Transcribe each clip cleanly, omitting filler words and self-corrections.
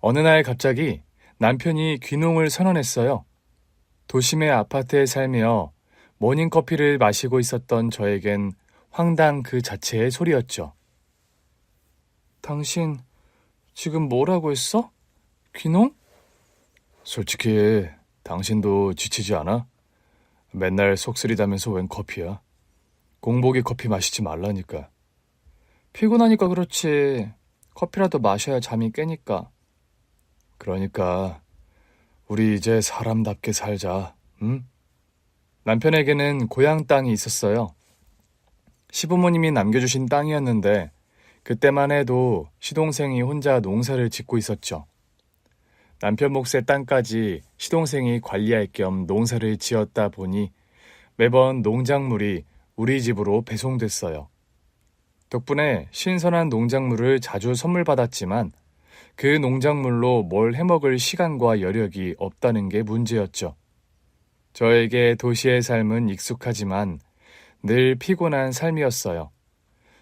어느 날 갑자기 남편이 귀농을 선언했어요. 도심의 아파트에 살며 모닝커피를 마시고 있었던 저에겐 황당 그 자체의 소리였죠. 당신 지금 뭐라고 했어? 귀농? 솔직히 당신도 지치지 않아? 맨날 속쓰리다면서 웬 커피야? 공복이 커피 마시지 말라니까. 피곤하니까 그렇지. 커피라도 마셔야 잠이 깨니까. 그러니까 우리 이제 사람답게 살자, 응? 남편에게는 고향 땅이 있었어요. 시부모님이 남겨주신 땅이었는데 그때만 해도 시동생이 혼자 농사를 짓고 있었죠. 남편 몫의 땅까지 시동생이 관리할 겸 농사를 지었다 보니 매번 농작물이 우리 집으로 배송됐어요. 덕분에 신선한 농작물을 자주 선물 받았지만 그 농작물로 뭘 해먹을 시간과 여력이 없다는 게 문제였죠. 저에게 도시의 삶은 익숙하지만 늘 피곤한 삶이었어요.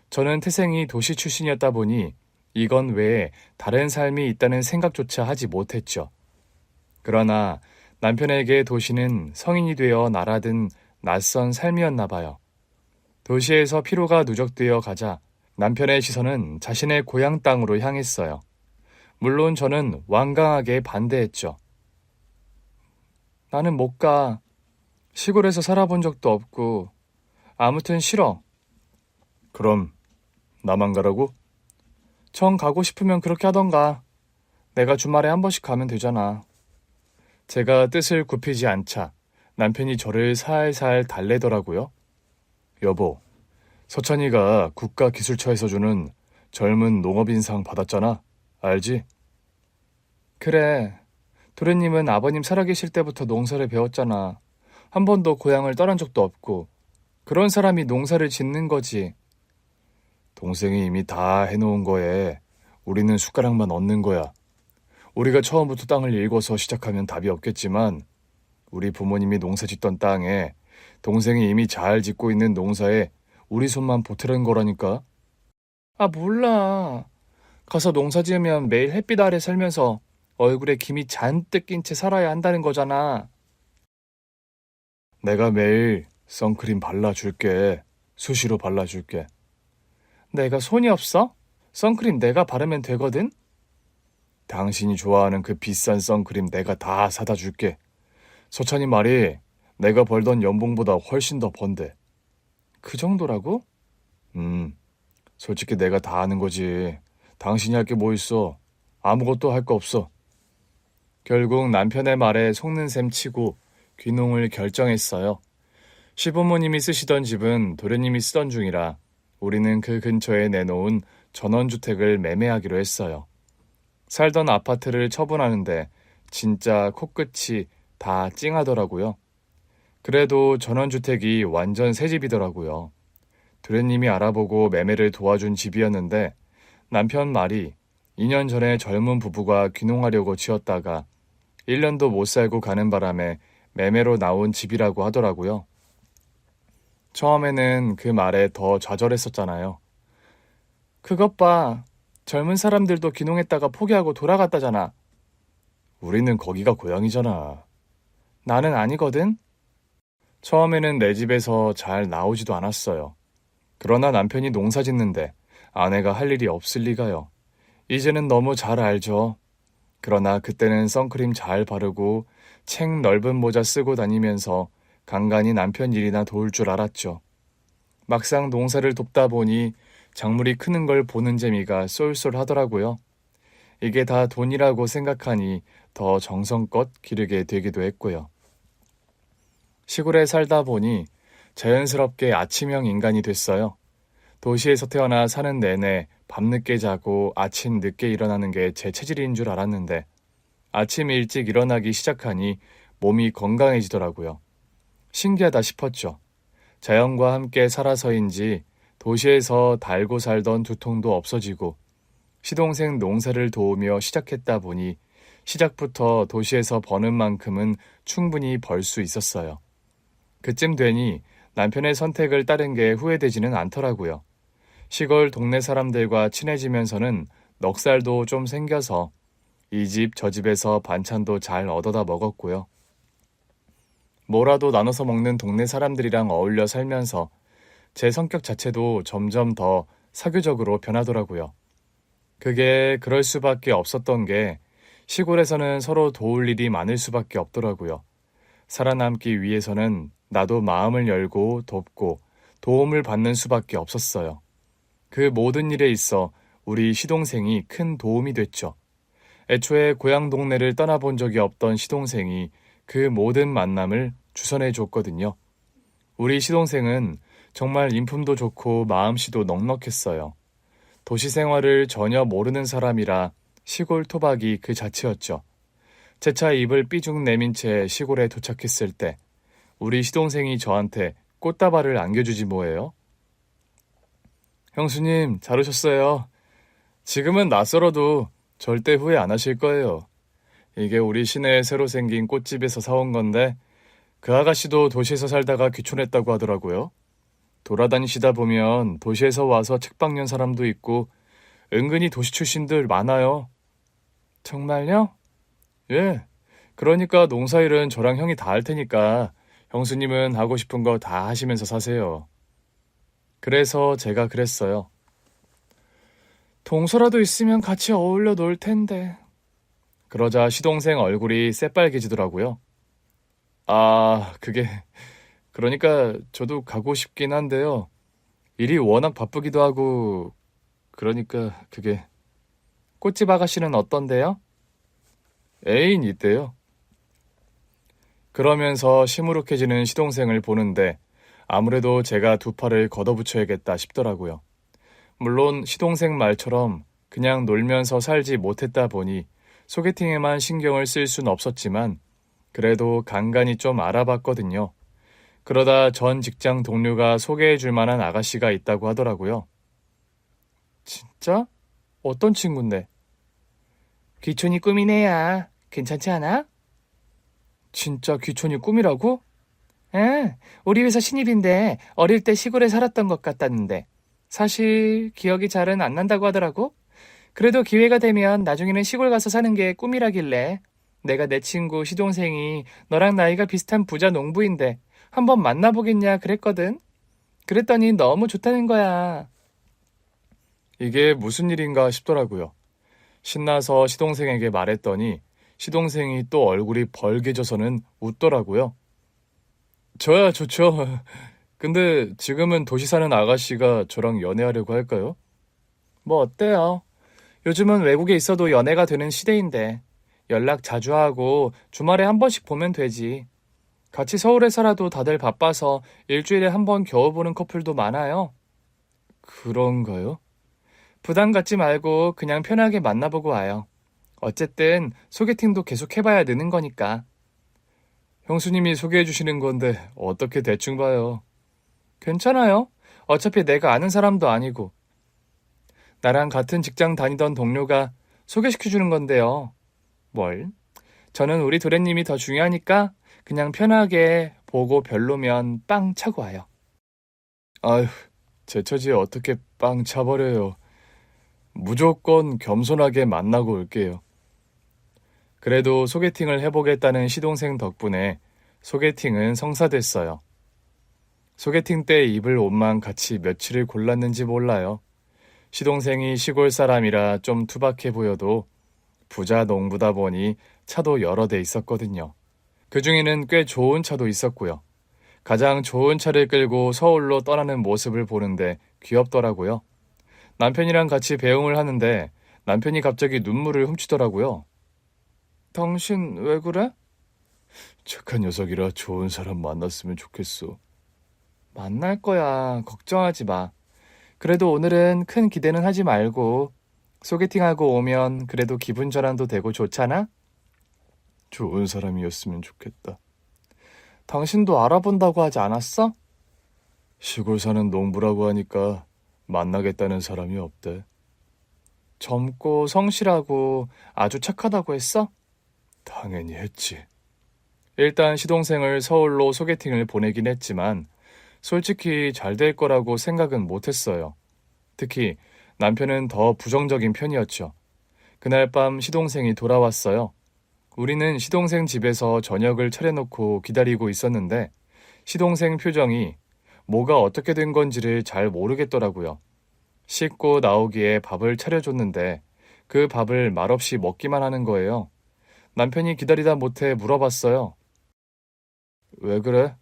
저는 태생이 도시 출신이었다 보니 이건 외에 다른 삶이 있다는 생각조차 하지 못했죠. 그러나 남편에게 도시는 성인이 되어 날아든 낯선 삶이었나 봐요. 도시에서 피로가 누적되어 가자 남편의 시선은 자신의 고향 땅으로 향했어요. 물론 저는 완강하게 반대했죠. 나는 못 가. 시골에서 살아본 적도 없고 아무튼 싫어. 그럼 나만 가라고? 정 가고 싶으면 그렇게 하던가. 내가 주말에 한 번씩 가면 되잖아. 제가 뜻을 굽히지 않자 남편이 저를 살살 달래더라고요. 여보, 서찬이가 국가기술처에서 주는 젊은 농업인상 받았잖아. 알지? 그래. 도련님은 아버님 살아계실 때부터 농사를 배웠잖아. 한 번도 고향을 떠난 적도 없고. 그런 사람이 농사를 짓는 거지. 동생이 이미 다 해놓은 거에 우리는 숟가락만 얹는 거야. 우리가 처음부터 땅을 일궈서 시작하면 답이 없겠지만 우리 부모님이 농사 짓던 땅에 동생이 이미 잘 짓고 있는 농사에 우리 손만 보태는 거라니까. 아, 몰라. 가서 농사 지으면 매일 햇빛 아래 살면서 얼굴에 김이 잔뜩 낀 채 살아야 한다는 거잖아. 내가 매일 선크림 발라줄게. 수시로 발라줄게. 내가 손이 없어? 선크림 내가 바르면 되거든? 당신이 좋아하는 그 비싼 선크림 내가 다 사다 줄게. 서찬이 말이 내가 벌던 연봉보다 훨씬 더 번대. 그 정도라고? 솔직히 내가 다 아는 거지. 당신이 할 게 뭐 있어. 아무것도 할 거 없어. 결국 남편의 말에 속는 셈 치고 귀농을 결정했어요. 시부모님이 쓰시던 집은 도련님이 쓰던 중이라 우리는 그 근처에 내놓은 전원주택을 매매하기로 했어요. 살던 아파트를 처분하는데 진짜 코끝이 다 찡하더라고요. 그래도 전원주택이 완전 새 집이더라고요. 도련님이 알아보고 매매를 도와준 집이었는데 남편 말이 2년 전에 젊은 부부가 귀농하려고 지었다가 1년도 못 살고 가는 바람에 매매로 나온 집이라고 하더라고요. 처음에는 그 말에 더 좌절했었잖아요. 그것 봐. 젊은 사람들도 귀농했다가 포기하고 돌아갔다잖아. 우리는 거기가 고향이잖아. 나는 아니거든. 처음에는 내 집에서 잘 나오지도 않았어요. 그러나 남편이 농사 짓는데 아내가 할 일이 없을 리가요. 이제는 너무 잘 알죠. 그러나 그때는 선크림 잘 바르고 책 넓은 모자 쓰고 다니면서 간간히 남편 일이나 도울 줄 알았죠. 막상 농사를 돕다 보니 작물이 크는 걸 보는 재미가 쏠쏠하더라고요. 이게 다 돈이라고 생각하니 더 정성껏 기르게 되기도 했고요. 시골에 살다 보니 자연스럽게 아침형 인간이 됐어요. 도시에서 태어나 사는 내내 밤늦게 자고 아침 늦게 일어나는 게 제 체질인 줄 알았는데 아침 일찍 일어나기 시작하니 몸이 건강해지더라고요. 신기하다 싶었죠. 자연과 함께 살아서인지 도시에서 달고 살던 두통도 없어지고 시동생 농사를 도우며 시작했다 보니 시작부터 도시에서 버는 만큼은 충분히 벌 수 있었어요. 그쯤 되니 남편의 선택을 따른 게 후회되지는 않더라고요. 시골 동네 사람들과 친해지면서는 넉살도 좀 생겨서 이 집 저 집에서 반찬도 잘 얻어다 먹었고요. 뭐라도 나눠서 먹는 동네 사람들이랑 어울려 살면서 제 성격 자체도 점점 더 사교적으로 변하더라고요. 그게 그럴 수밖에 없었던 게 시골에서는 서로 도울 일이 많을 수밖에 없더라고요. 살아남기 위해서는 나도 마음을 열고 돕고 도움을 받는 수밖에 없었어요. 그 모든 일에 있어 우리 시동생이 큰 도움이 됐죠. 애초에 고향 동네를 떠나본 적이 없던 시동생이 그 모든 만남을 주선해 줬거든요. 우리 시동생은 정말 인품도 좋고 마음씨도 넉넉했어요. 도시 생활을 전혀 모르는 사람이라 시골 토박이 그 자체였죠. 재차 입을 삐죽 내민 채 시골에 도착했을 때 우리 시동생이 저한테 꽃다발을 안겨주지 뭐예요? 형수님, 잘 오셨어요. 지금은 낯설어도 절대 후회 안 하실 거예요. 이게 우리 시내에 새로 생긴 꽃집에서 사온 건데 그 아가씨도 도시에서 살다가 귀촌했다고 하더라고요. 돌아다니시다 보면 도시에서 와서 책방 연 사람도 있고 은근히 도시 출신들 많아요. 정말요? 예. 그러니까 농사일은 저랑 형이 다 할 테니까 형수님은 하고 싶은 거 다 하시면서 사세요. 그래서 제가 그랬어요. 동서라도 있으면 같이 어울려 놀 텐데. 그러자 시동생 얼굴이 새빨개지더라고요. 아, 그러니까 저도 가고 싶긴 한데요. 일이 워낙 바쁘기도 하고, 그러니까 꽃집 아가씨는 어떤데요? 애인 있대요. 그러면서 시무룩해지는 시동생을 보는데 아무래도 제가 두 팔을 걷어붙여야겠다 싶더라고요. 물론 시동생 말처럼 그냥 놀면서 살지 못했다 보니 소개팅에만 신경을 쓸 순 없었지만 그래도 간간히 좀 알아봤거든요. 그러다 전 직장 동료가 소개해줄 만한 아가씨가 있다고 하더라고요. 진짜? 어떤 친구인데? 귀촌이 꿈이네 야. 괜찮지 않아? 진짜 귀촌이 꿈이라고? 응, 우리 회사 신입인데 어릴 때 시골에 살았던 것 같다는데 사실 기억이 잘은 안 난다고 하더라고. 그래도 기회가 되면 나중에는 시골 가서 사는 게 꿈이라길래 내가 내 친구 시동생이 너랑 나이가 비슷한 부자 농부인데 한번 만나보겠냐 그랬거든. 그랬더니 너무 좋다는 거야. 이게 무슨 일인가 싶더라고요. 신나서 시동생에게 말했더니 시동생이 또 얼굴이 벌개져서는 웃더라고요. 저야 좋죠. 근데 지금은 도시 사는 아가씨가 저랑 연애하려고 할까요? 뭐 어때요? 요즘은 외국에 있어도 연애가 되는 시대인데 연락 자주 하고 주말에 한 번씩 보면 되지. 같이 서울에 살아도 다들 바빠서 일주일에 한 번 겨우 보는 커플도 많아요. 그런가요? 부담 갖지 말고 그냥 편하게 만나보고 와요. 어쨌든 소개팅도 계속 해봐야 느는 거니까. 형수님이 소개해 주시는 건데 어떻게 대충 봐요. 괜찮아요. 어차피 내가 아는 사람도 아니고. 나랑 같은 직장 다니던 동료가 소개시켜주는 건데요. 뭘? 저는 우리 도련님이 더 중요하니까 그냥 편하게 보고 별로면 빵 차고 와요. 아휴, 제 처지에 어떻게 빵 차버려요. 무조건 겸손하게 만나고 올게요. 그래도 소개팅을 해보겠다는 시동생 덕분에 소개팅은 성사됐어요. 소개팅 때 입을 옷만 같이 며칠을 골랐는지 몰라요. 시동생이 시골 사람이라 좀 투박해 보여도 부자 농부다 보니 차도 여러 대 있었거든요. 그 중에는 꽤 좋은 차도 있었고요. 가장 좋은 차를 끌고 서울로 떠나는 모습을 보는데 귀엽더라고요. 남편이랑 같이 배웅을 하는데 남편이 갑자기 눈물을 훔치더라고요. 당신 왜 그래? 착한 녀석이라 좋은 사람 만났으면 좋겠어. 만날 거야. 걱정하지 마. 그래도 오늘은 큰 기대는 하지 말고 소개팅하고 오면 그래도 기분 전환도 되고 좋잖아? 좋은 사람이었으면 좋겠다. 당신도 알아본다고 하지 않았어? 시골 사는 농부라고 하니까 만나겠다는 사람이 없대. 젊고 성실하고 아주 착하다고 했어? 당연히 했지. 일단 시동생을 서울로 소개팅을 보내긴 했지만 솔직히 잘 될 거라고 생각은 못했어요. 특히 남편은 더 부정적인 편이었죠. 그날 밤 시동생이 돌아왔어요. 우리는 시동생 집에서 저녁을 차려놓고 기다리고 있었는데 시동생 표정이 뭐가 어떻게 된 건지를 잘 모르겠더라고요. 씻고 나오기에 밥을 차려줬는데 그 밥을 말없이 먹기만 하는 거예요. 남편이 기다리다 못해 물어봤어요. 왜 그래?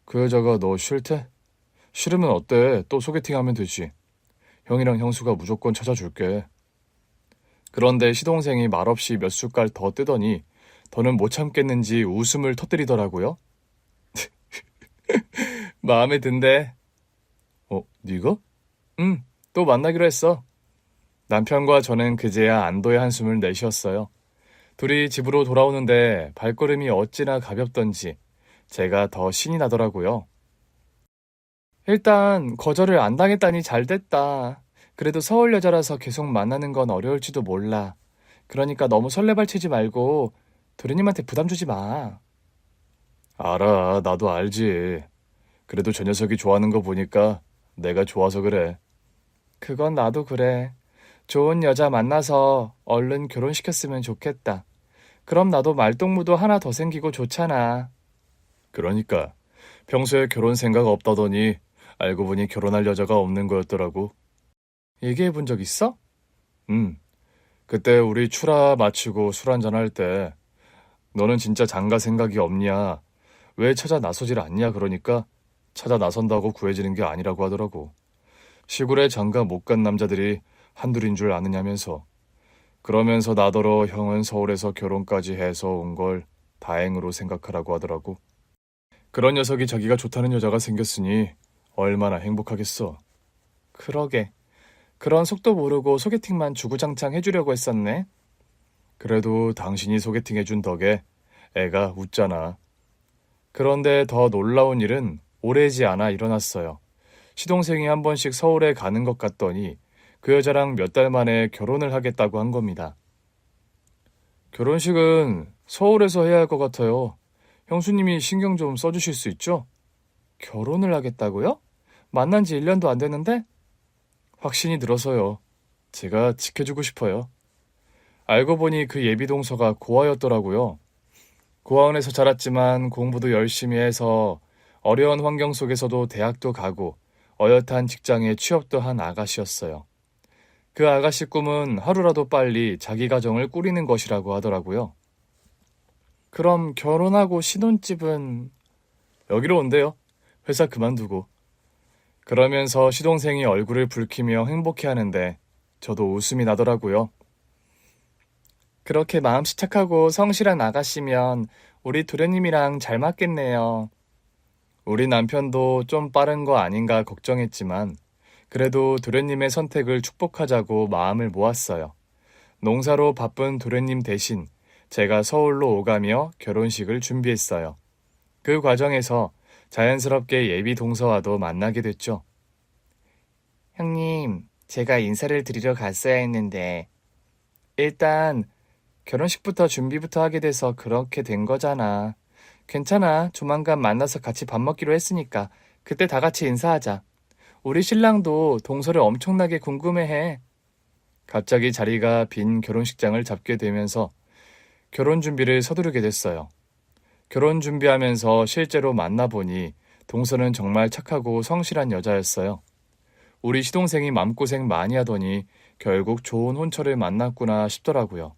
그 여자가 너 싫대? 싫으면 어때? 또 소개팅하면 되지. 형이랑 형수가 무조건 찾아줄게. 그런데 시동생이 말없이 몇 숟갈 더 뜨더니 더는 못 참겠는지 웃음을 터뜨리더라고요. 마음에 든대. 네가? 응, 또 만나기로 했어. 남편과 저는 그제야 안도의 한숨을 내쉬었어요. 둘이 집으로 돌아오는데 발걸음이 어찌나 가볍던지 제가 더 신이 나더라고요. 일단 거절을 안 당했다니 잘 됐다. 그래도 서울 여자라서 계속 만나는 건 어려울지도 몰라. 그러니까 너무 설레발치지 말고 도련님한테 부담 주지 마. 알아, 나도 알지. 그래도 저 녀석이 좋아하는 거 보니까 내가 좋아서 그래. 그건 나도 그래. 좋은 여자 만나서 얼른 결혼시켰으면 좋겠다. 그럼 나도 말동무도 하나 더 생기고 좋잖아. 그러니까 평소에 결혼 생각 없다더니 알고 보니 결혼할 여자가 없는 거였더라고. 얘기해 본 적 있어? 응. 그때 우리 출하 마치고 술 한잔 할 때 너는 진짜 장가 생각이 없냐? 왜 찾아 나서질 않냐? 그러니까 찾아 나선다고 구해지는 게 아니라고 하더라고. 시골에 장가 못 간 남자들이 한둘인 줄 아느냐면서. 그러면서 나더러 형은 서울에서 결혼까지 해서 온 걸 다행으로 생각하라고 하더라고. 그런 녀석이 자기가 좋다는 여자가 생겼으니 얼마나 행복하겠어. 그러게. 그런 속도 모르고 소개팅만 주구장창 해주려고 했었네. 그래도 당신이 소개팅해준 덕에 애가 웃잖아. 그런데 더 놀라운 일은 오래지 않아 일어났어요. 시동생이 한 번씩 서울에 가는 것 같더니 그 여자랑 몇 달 만에 결혼을 하겠다고 한 겁니다. 결혼식은 서울에서 해야 할 것 같아요. 형수님이 신경 좀 써주실 수 있죠? 결혼을 하겠다고요? 만난 지 1년도 안 됐는데? 확신이 들어서요. 제가 지켜주고 싶어요. 알고 보니 그 예비동서가 고아였더라고요. 고아원에서 자랐지만 공부도 열심히 해서 어려운 환경 속에서도 대학도 가고 어엿한 직장에 취업도 한 아가씨였어요. 그 아가씨 꿈은 하루라도 빨리 자기 가정을 꾸리는 것이라고 하더라고요. 그럼 결혼하고 신혼집은 여기로 온대요. 회사 그만두고. 그러면서 시동생이 얼굴을 붉히며 행복해하는데 저도 웃음이 나더라고요. 그렇게 마음씨 착하고 성실한 아가씨면 우리 도련님이랑 잘 맞겠네요. 우리 남편도 좀 빠른 거 아닌가 걱정했지만 그래도 도련님의 선택을 축복하자고 마음을 모았어요. 농사로 바쁜 도련님 대신 제가 서울로 오가며 결혼식을 준비했어요. 그 과정에서 자연스럽게 예비 동서와도 만나게 됐죠. 형님, 제가 인사를 드리러 갔어야 했는데 일단 결혼식부터 준비부터 하게 돼서 그렇게 된 거잖아. 괜찮아. 조만간 만나서 같이 밥 먹기로 했으니까 그때 다 같이 인사하자. 우리 신랑도 동서를 엄청나게 궁금해해. 갑자기 자리가 빈 결혼식장을 잡게 되면서 결혼 준비를 서두르게 됐어요. 결혼 준비하면서 실제로 만나보니 동서는 정말 착하고 성실한 여자였어요. 우리 시동생이 맘고생 많이 하더니 결국 좋은 혼처를 만났구나 싶더라고요.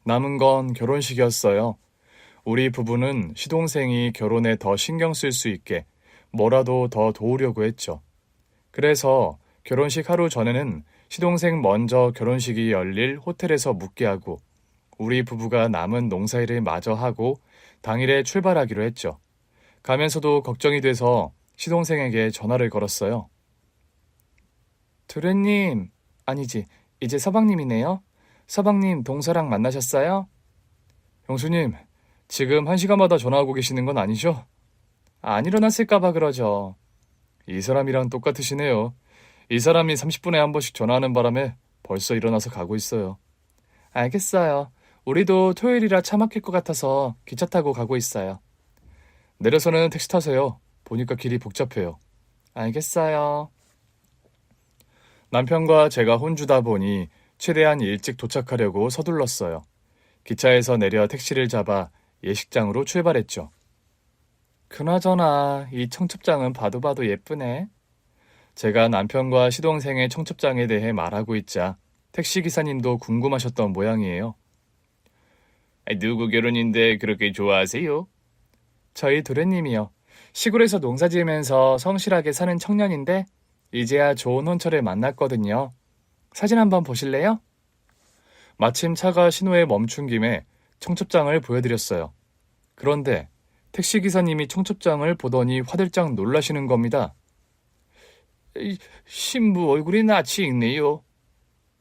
남은 건 결혼식이었어요. 우리 부부는 시동생이 결혼에 더 신경 쓸 수 있게 뭐라도 더 도우려고 했죠. 그래서 결혼식 하루 전에는 시동생 먼저 결혼식이 열릴 호텔에서 묵게 하고 우리 부부가 남은 농사일을 마저 하고 당일에 출발하기로 했죠. 가면서도 걱정이 돼서 시동생에게 전화를 걸었어요. 도련님, 아니지, 이제 서방님이네요. 서방님 동서랑 만나셨어요? 형수님, 지금 1시간마다 전화하고 계시는 건 아니죠? 안 일어났을까봐 그러죠. 이 사람이랑 똑같으시네요. 이 사람이 30분에 한 번씩 전화하는 바람에 벌써 일어나서 가고 있어요. 알겠어요. 우리도 토요일이라 차 막힐 것 같아서 기차 타고 가고 있어요. 내려서는 택시 타세요. 보니까 길이 복잡해요. 알겠어요. 남편과 제가 혼주다 보니 최대한 일찍 도착하려고 서둘렀어요. 기차에서 내려 택시를 잡아 예식장으로 출발했죠. 그나저나 이 청첩장은 봐도 봐도 예쁘네. 제가 남편과 시동생의 청첩장에 대해 말하고 있자 택시기사님도 궁금하셨던 모양이에요. 누구 결혼인데 그렇게 좋아하세요? 저희 도련님이요. 시골에서 농사 지으면서 성실하게 사는 청년인데 이제야 좋은 혼처를 만났거든요. 사진 한번 보실래요? 마침 차가 신호에 멈춘 김에 청첩장을 보여드렸어요. 그런데 택시기사님이 청첩장을 보더니 화들짝 놀라시는 겁니다. 신부 얼굴이 낯이 익네요.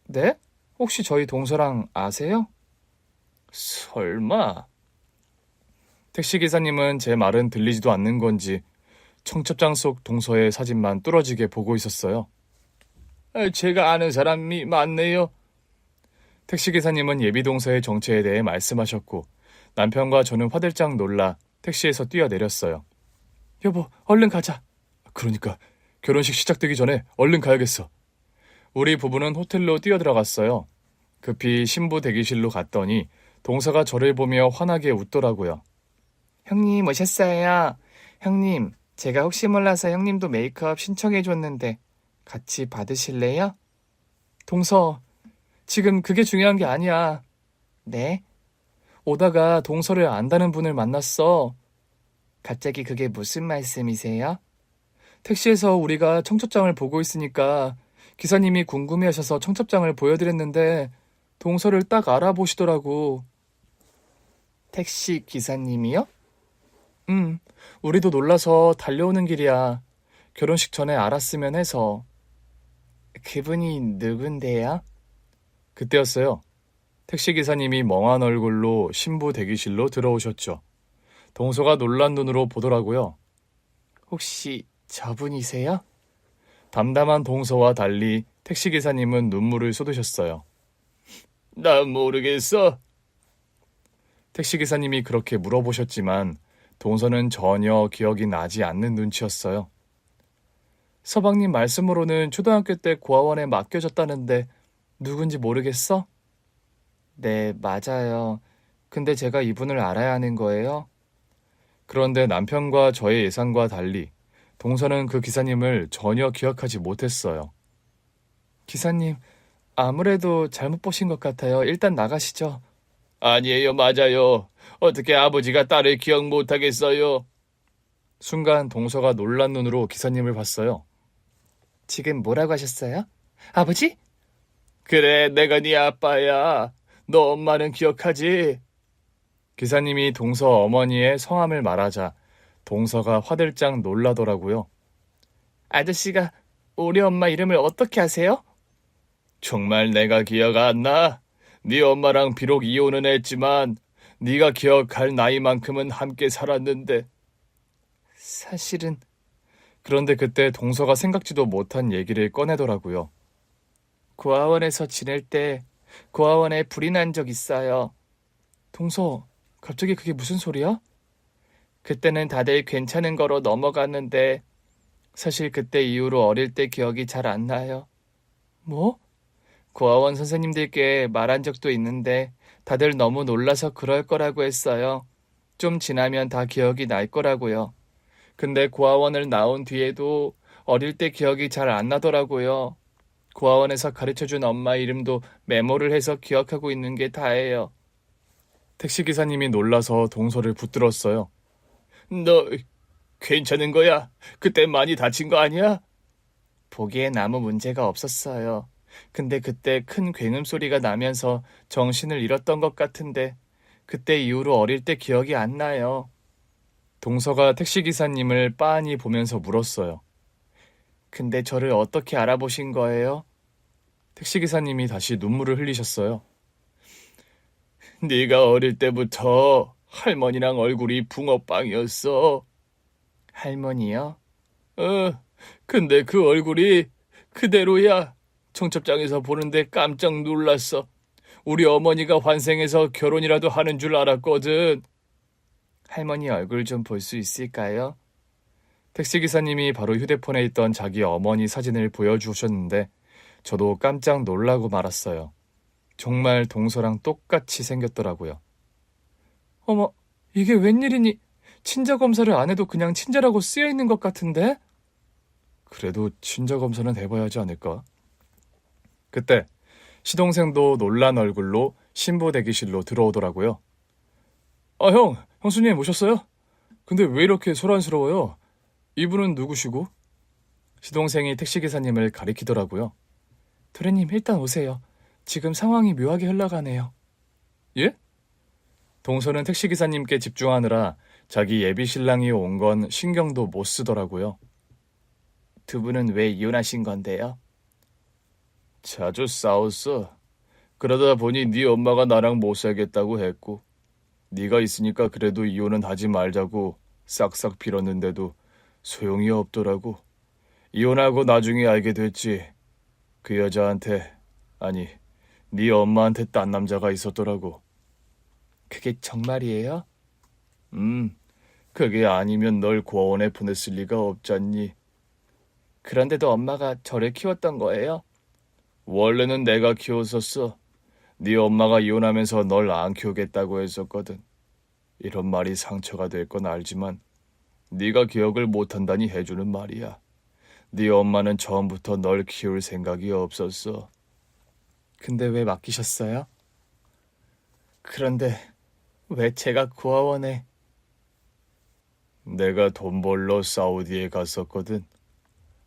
네? 혹시 저희 동서랑 아세요? 설마. 택시기사님은 제 말은 들리지도 않는 건지 청첩장 속 동서의 사진만 뚫어지게 보고 있었어요. 제가 아는 사람이 많네요. 택시기사님은 예비동서의 정체에 대해 말씀하셨고 남편과 저는 화들짝 놀라 택시에서 뛰어내렸어요. 여보, 얼른 가자. 그러니까 결혼식 시작되기 전에 얼른 가야겠어. 우리 부부는 호텔로 뛰어들어갔어요. 급히 신부 대기실로 갔더니 동서가 저를 보며 환하게 웃더라고요. 형님 오셨어요. 형님, 제가 혹시 몰라서 형님도 메이크업 신청해줬는데 같이 받으실래요? 동서, 지금 그게 중요한 게 아니야. 네? 오다가 동서를 안다는 분을 만났어. 갑자기 그게 무슨 말씀이세요? 택시에서 우리가 청첩장을 보고 있으니까 기사님이 궁금해하셔서 청첩장을 보여드렸는데 동서를 딱 알아보시더라고. 택시 기사님이요? 우리도 놀라서 달려오는 길이야. 결혼식 전에 알았으면 해서. 그분이 누군데요? 그때였어요. 택시기사님이 멍한 얼굴로 신부 대기실로 들어오셨죠. 동서가 놀란 눈으로 보더라고요. 혹시 저분이세요? 담담한 동서와 달리 택시기사님은 눈물을 쏟으셨어요. 난 모르겠어. 택시기사님이 그렇게 물어보셨지만 동서는 전혀 기억이 나지 않는 눈치였어요. 서방님 말씀으로는 초등학교 때 고아원에 맡겨졌다는데 누군지 모르겠어? 네, 맞아요. 근데 제가 이분을 알아야 하는 거예요? 그런데 남편과 저의 예상과 달리 동서는 그 기사님을 전혀 기억하지 못했어요. 기사님, 아무래도 잘못 보신 것 같아요. 일단 나가시죠. 아니에요, 맞아요. 어떻게 아버지가 딸을 기억 못하겠어요? 순간 동서가 놀란 눈으로 기사님을 봤어요. 지금 뭐라고 하셨어요? 아버지? 그래, 내가 네 아빠야. 너 엄마는 기억하지? 기사님이 동서 어머니의 성함을 말하자 동서가 화들짝 놀라더라고요. 아저씨가 우리 엄마 이름을 어떻게 아세요? 정말 내가 기억 안 나? 네 엄마랑 비록 이혼은 했지만 네가 기억할 나이만큼은 함께 살았는데. 사실은. 그런데 그때 동서가 생각지도 못한 얘기를 꺼내더라고요. 고아원에서 지낼 때 고아원에 불이 난 적 있어요. 동서, 갑자기 그게 무슨 소리야? 그때는 다들 괜찮은 거로 넘어갔는데 사실 그때 이후로 어릴 때 기억이 잘 안 나요. 뭐? 고아원 선생님들께 말한 적도 있는데 다들 너무 놀라서 그럴 거라고 했어요. 좀 지나면 다 기억이 날 거라고요. 근데 고아원을 나온 뒤에도 어릴 때 기억이 잘 안 나더라고요. 고아원에서 가르쳐준 엄마 이름도 메모를 해서 기억하고 있는 게 다예요. 택시기사님이 놀라서 동서를 붙들었어요. 너 괜찮은 거야? 그때 많이 다친 거 아니야? 보기엔 아무 문제가 없었어요. 근데 그때 큰 굉음 소리가 나면서 정신을 잃었던 것 같은데 그때 이후로 어릴 때 기억이 안 나요. 동서가 택시기사님을 빤히 보면서 물었어요. 근데 저를 어떻게 알아보신 거예요? 택시기사님이 다시 눈물을 흘리셨어요. 네가 어릴 때부터 할머니랑 얼굴이 붕어빵이었어. 할머니요? 근데 그 얼굴이 그대로야. 청첩장에서 보는데 깜짝 놀랐어. 우리 어머니가 환생해서 결혼이라도 하는 줄 알았거든. 할머니 얼굴 좀 볼 수 있을까요? 택시기사님이 바로 휴대폰에 있던 자기 어머니 사진을 보여주셨는데 저도 깜짝 놀라고 말았어요. 정말 동서랑 똑같이 생겼더라고요. 어머, 이게 웬일이니? 친자 검사를 안 해도 그냥 친자라고 쓰여 있는 것 같은데? 그래도 친자 검사는 해봐야 하지 않을까? 그때 시동생도 놀란 얼굴로 신부 대기실로 들어오더라고요. 아, 형수님 오셨어요? 근데 왜 이렇게 소란스러워요? 이분은 누구시고? 시동생이 택시기사님을 가리키더라고요. 도련님 일단 오세요. 지금 상황이 묘하게 흘러가네요. 예? 동서는 택시기사님께 집중하느라 자기 예비 신랑이 온 건 신경도 못 쓰더라고요. 두 분은 왜 이혼하신 건데요? 자주 싸웠어. 그러다 보니 네 엄마가 나랑 못 살겠다고 했고 네가 있으니까 그래도 이혼은 하지 말자고 싹싹 빌었는데도 소용이 없더라고. 이혼하고 나중에 알게 됐지. 그 여자한테, 아니, 네 엄마한테 딴 남자가 있었더라고. 그게 정말이에요? 그게 아니면 널 고아원에 보냈을 리가 없잖니. 그런데도 엄마가 저를 키웠던 거예요? 원래는 내가 키웠었어. 네 엄마가 이혼하면서 널 안 키우겠다고 했었거든. 이런 말이 상처가 될 건 알지만 네가 기억을 못한다니 해주는 말이야. 네 엄마는 처음부터 널 키울 생각이 없었어. 근데 왜 맡기셨어요? 그런데 왜 제가 고아원에... 내가 돈 벌러 사우디에 갔었거든.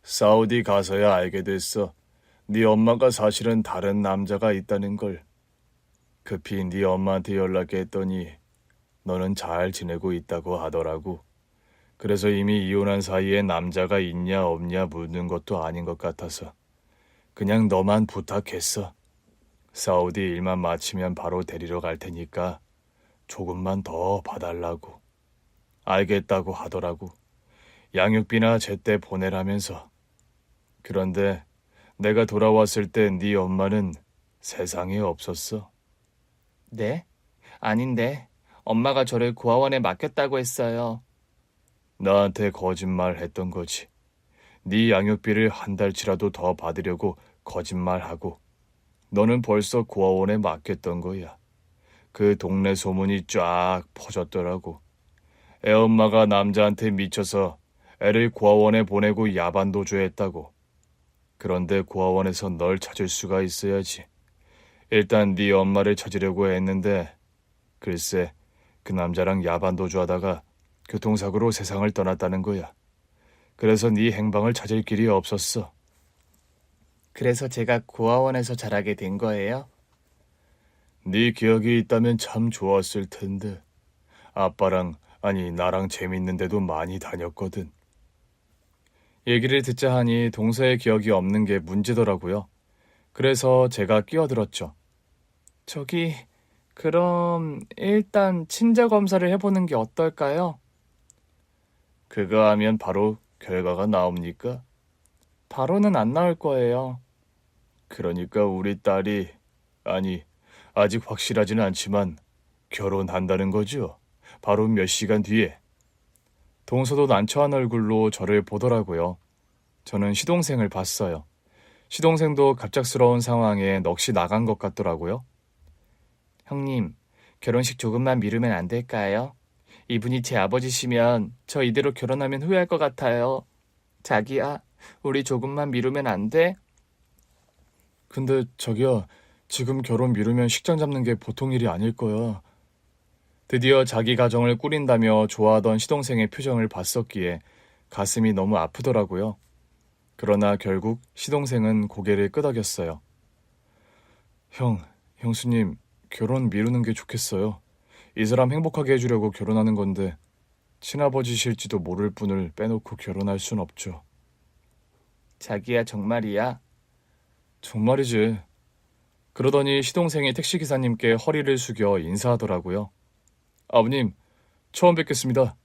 사우디 가서야 알게 됐어. 네 엄마가 사실은 다른 남자가 있다는 걸. 급히 네 엄마한테 연락했더니 너는 잘 지내고 있다고 하더라고. 그래서 이미 이혼한 사이에 남자가 있냐 없냐 묻는 것도 아닌 것 같아서 그냥 너만 부탁했어. 사우디 일만 마치면 바로 데리러 갈 테니까 조금만 더 봐달라고. 알겠다고 하더라고. 양육비나 제때 보내라면서. 그런데 내가 돌아왔을 때 네 엄마는 세상에 없었어. 네? 아닌데 엄마가 저를 고아원에 맡겼다고 했어요. 나한테 거짓말 했던 거지. 네 양육비를 한 달치라도 더 받으려고 거짓말하고 너는 벌써 고아원에 맡겼던 거야. 그 동네 소문이 쫙 퍼졌더라고. 애엄마가 남자한테 미쳐서 애를 고아원에 보내고 야반도주했다고. 그런데 고아원에서 널 찾을 수가 있어야지. 일단 네 엄마를 찾으려고 했는데 글쎄 그 남자랑 야반도주하다가 교통사고로 세상을 떠났다는 거야. 그래서 네 행방을 찾을 길이 없었어. 그래서 제가 고아원에서 자라게 된 거예요? 네 기억이 있다면 참 좋았을 텐데. 아빠랑, 아니 나랑 재밌는데도 많이 다녔거든. 얘기를 듣자 하니 동서의 기억이 없는 게 문제더라고요. 그래서 제가 끼어들었죠. 저기, 그럼 일단 친자 검사를 해보는 게 어떨까요? 그거 하면 바로 결과가 나옵니까? 바로는 안 나올 거예요. 그러니까 우리 딸이, 아니, 아직 확실하지는 않지만 결혼한다는 거죠. 바로 몇 시간 뒤에. 동서도 난처한 얼굴로 저를 보더라고요. 저는 시동생을 봤어요. 시동생도 갑작스러운 상황에 넋이 나간 것 같더라고요. 형님, 결혼식 조금만 미루면 안 될까요? 이분이 제 아버지시면 저 이대로 결혼하면 후회할 것 같아요. 자기야, 우리 조금만 미루면 안 돼? 근데 자기야, 지금 결혼 미루면 식장 잡는 게 보통 일이 아닐 거야. 드디어 자기 가정을 꾸린다며 좋아하던 시동생의 표정을 봤었기에 가슴이 너무 아프더라고요. 그러나 결국 시동생은 고개를 끄덕였어요. 형수님, 결혼 미루는 게 좋겠어요. 이 사람 행복하게 해주려고 결혼하는 건데 친아버지실지도 모를 분을 빼놓고 결혼할 순 없죠. 자기야 정말이야? 정말이지. 그러더니 시동생이 택시기사님께 허리를 숙여 인사하더라고요. 아버님, 처음 뵙겠습니다.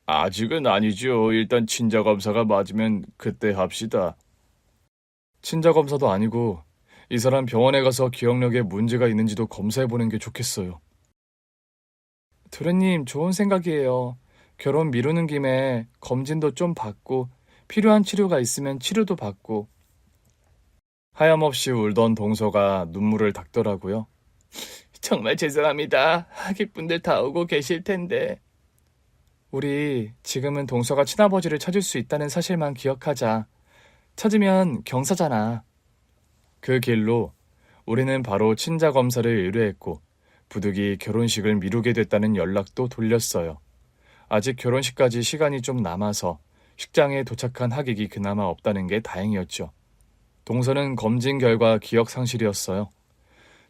아직은 아니죠. 일단 친자검사가 맞으면 그때 합시다. 친자검사도 아니고 이 사람 병원에 가서 기억력에 문제가 있는지도 검사해보는 게 좋겠어요. 도련님, 좋은 생각이에요. 결혼 미루는 김에 검진도 좀 받고 필요한 치료가 있으면 치료도 받고 하염없이 울던 동서가 눈물을 닦더라고요. 정말 죄송합니다. 하객분들 다 오고 계실 텐데. 우리 지금은 동서가 친아버지를 찾을 수 있다는 사실만 기억하자. 찾으면 경사잖아. 그 길로 우리는 바로 친자 검사를 의뢰했고 부득이 결혼식을 미루게 됐다는 연락도 돌렸어요. 아직 결혼식까지 시간이 좀 남아서 식장에 도착한 하객이 그나마 없다는 게 다행이었죠. 동서는 검진 결과 기억 상실이었어요.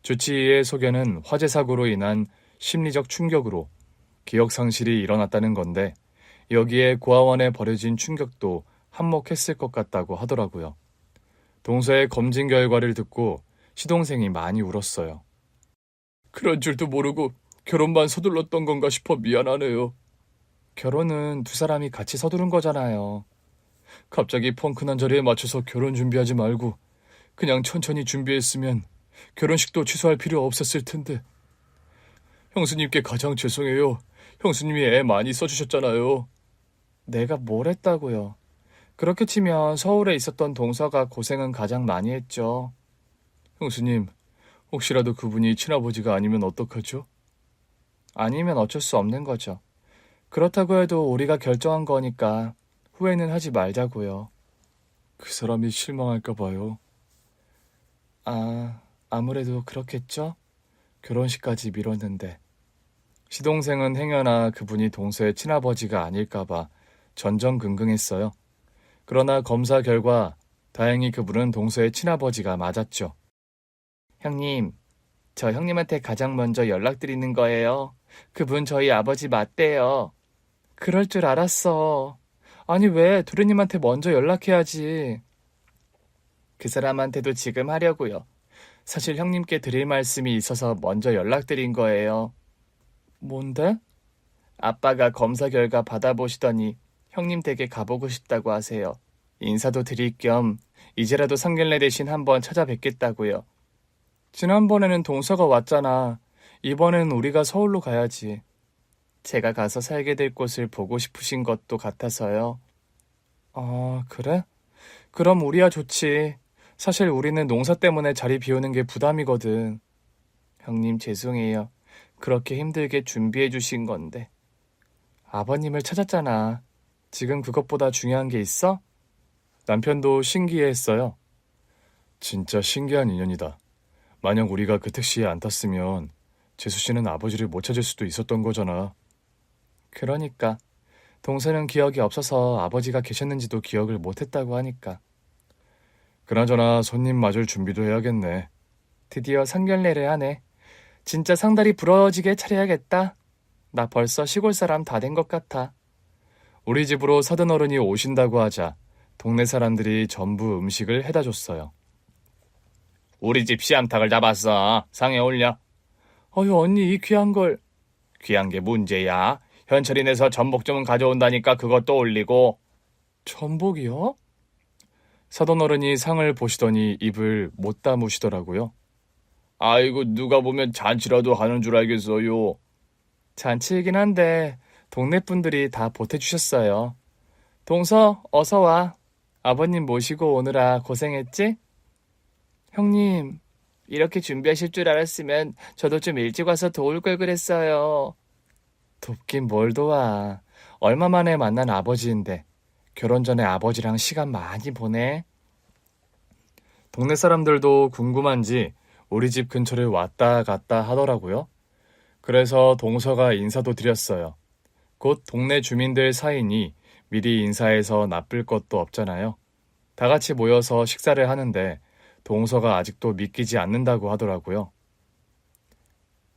주치의의 소견은 화재 사고로 인한 심리적 충격으로 기억 상실이 일어났다는 건데 여기에 고아원에 버려진 충격도 한몫했을 것 같다고 하더라고요. 동서의 검진 결과를 듣고 시동생이 많이 울었어요. 그런 줄도 모르고 결혼만 서둘렀던 건가 싶어 미안하네요. 결혼은 두 사람이 같이 서두른 거잖아요. 갑자기 펑크난 자리에 맞춰서 결혼 준비하지 말고 그냥 천천히 준비했으면 결혼식도 취소할 필요 없었을 텐데. 형수님께 가장 죄송해요. 형수님이 애 많이 써주셨잖아요. 내가 뭘 했다고요. 그렇게 치면 서울에 있었던 동서가 고생은 가장 많이 했죠. 형수님, 혹시라도 그분이 친아버지가 아니면 어떡하죠? 아니면 어쩔 수 없는 거죠. 그렇다고 해도 우리가 결정한 거니까 후회는 하지 말자고요. 그 사람이 실망할까 봐요. 아무래도 그렇겠죠? 결혼식까지 미뤘는데. 시동생은 행여나 그분이 동서의 친아버지가 아닐까 봐 전전긍긍했어요. 그러나 검사 결과 다행히 그분은 동서의 친아버지가 맞았죠. 형님, 저 형님한테 가장 먼저 연락드리는 거예요. 그분 저희 아버지 맞대요. 그럴 줄 알았어. 아니 왜 도련님한테 먼저 연락해야지. 그 사람한테도 지금 하려고요. 사실 형님께 드릴 말씀이 있어서 먼저 연락드린 거예요. 뭔데? 아빠가 검사 결과 받아보시더니 형님 댁에 가보고 싶다고 하세요. 인사도 드릴 겸 이제라도 상견례 대신 한번 찾아뵙겠다고요. 지난번에는 동서가 왔잖아. 이번엔 우리가 서울로 가야지. 제가 가서 살게 될 곳을 보고 싶으신 것도 같아서요. 아, 그래? 그럼 우리야 좋지. 사실 우리는 농사 때문에 자리 비우는 게 부담이거든. 형님 죄송해요. 그렇게 힘들게 준비해 주신 건데. 아버님을 찾았잖아. 지금 그것보다 중요한 게 있어? 남편도 신기해했어요. 진짜 신기한 인연이다. 만약 우리가 그 택시에 안 탔으면 재수 씨는 아버지를 못 찾을 수도 있었던 거잖아. 그러니까. 동서는 기억이 없어서 아버지가 계셨는지도 기억을 못했다고 하니까. 그나저나 손님 맞을 준비도 해야겠네. 드디어 상견례를 하네. 진짜 상다리 부러지게 차려야겠다. 나 벌써 시골 사람 다 된 것 같아. 우리 집으로 사돈어른이 오신다고 하자 동네 사람들이 전부 음식을 해다 줬어요. 우리 집 씨암탉을 잡았어. 상에 올려. 어휴 언니 이 귀한 걸. 귀한 게 문제야. 현철이 내서 전복 좀 가져온다니까 그것도 올리고. 전복이요? 사돈어른이 상을 보시더니 입을 못 다무시더라고요. 아이고 누가 보면 잔치라도 하는 줄 알겠어요. 잔치이긴 한데 동네 분들이 다 보태주셨어요. 동서 어서 와. 아버님 모시고 오느라 고생했지? 형님 이렇게 준비하실 줄 알았으면 저도 좀 일찍 와서 도울 걸 그랬어요. 돕긴 뭘 도와. 얼마 만에 만난 아버지인데 결혼 전에 아버지랑 시간 많이 보내. 동네 사람들도 궁금한지 우리 집 근처를 왔다 갔다 하더라고요. 그래서 동서가 인사도 드렸어요. 곧 동네 주민들 사이니 미리 인사해서 나쁠 것도 없잖아요. 다 같이 모여서 식사를 하는데 동서가 아직도 믿기지 않는다고 하더라고요.